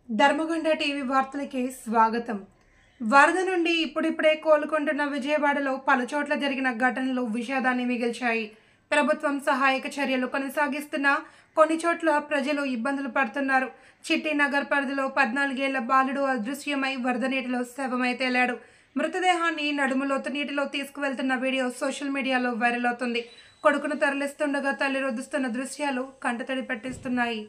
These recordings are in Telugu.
ధర్మగండ టీవీ వార్తలకి స్వాగతం. వరద నుండి ఇప్పుడిప్పుడే కోలుకుంటున్న విజయవాడలో పలుచోట్ల జరిగిన ఘటనలు విషాదాన్ని మిగిల్చాయి. ప్రభుత్వం సహాయక చర్యలు కొనసాగిస్తున్నా కొన్ని చోట్ల ప్రజలు ఇబ్బందులు పడుతున్నారు. చిట్టి నగర్ పరిధిలో 14 ఏళ్ల బాలుడు అదృశ్యమై వరద నీటిలో శవమై తేలాడు. మృతదేహాన్ని నడుములోతు నీటిలో తీసుకువెళ్తున్న వీడియో సోషల్ మీడియాలో వైరల్ అవుతుంది. కొడుకును తరలిస్తుండగా తల్లి రుద్దుస్తున్న దృశ్యాలు కంటతడి పెట్టిస్తున్నాయి.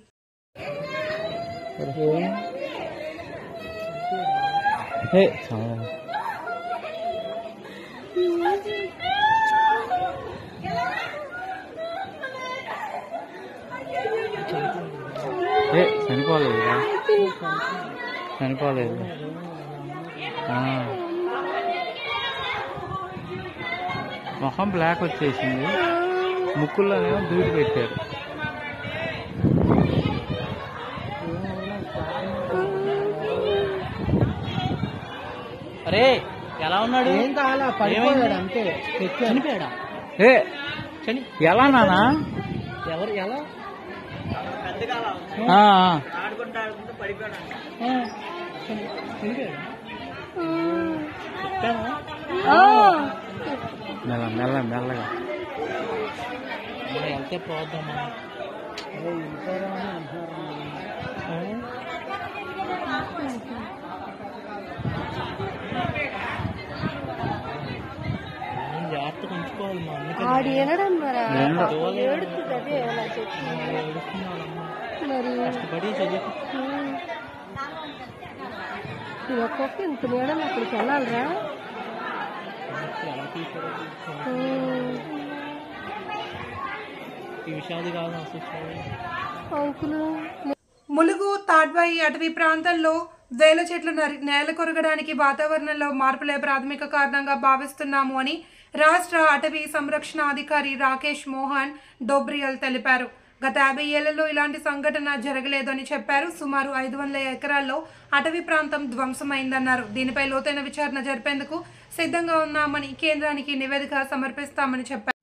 చనిపోలేదు. మొహం బ్లాక్ వచ్చేసింది, ముక్కుల్లోనేమో దూది పెట్టారు. అరే ఎలా ఉన్నాడు? ఏం కావాలా? పడిపోయాడు అంతే. చనిపోయాడా? ఎలా నానా? ఎవరు ఎలా? మెల్లగా వెళ్తే పోద్దామా? జాగ్రత్తగా ఉంచుకోవాలి. మా కష్టపడి చదువు ఒక్కొక్క ఇంత మేడం అక్కడికి వెళ్ళాలరా? ఎలా తీసారు ఈ విషయాలు కాదు అంకులు. ములుగు తాడ్వాయి అటవీ ప్రాంతంలో వేల చెట్లు నేల కొరగడానికి వాతావరణంలో మార్పులే ప్రాథమిక కారణంగా భావిస్తున్నాము అని రాష్ట్ర అటవీ సంరక్షణ అధికారి రాకేష్ మోహన్ డోబ్రియల్ తెలిపారు. గత 50 ఏళ్లలో ఇలాంటి సంఘటన జరగలేదని చెప్పారు. సుమారు 500 ఎకరాల్లో అటవీ ప్రాంతం ధ్వంసమైందన్నారు. దీనిపై లోతైన విచారణ జరిపేందుకు సిద్ధంగా ఉన్నామని, కేంద్రానికి నివేదిక సమర్పిస్తామని చెప్పారు.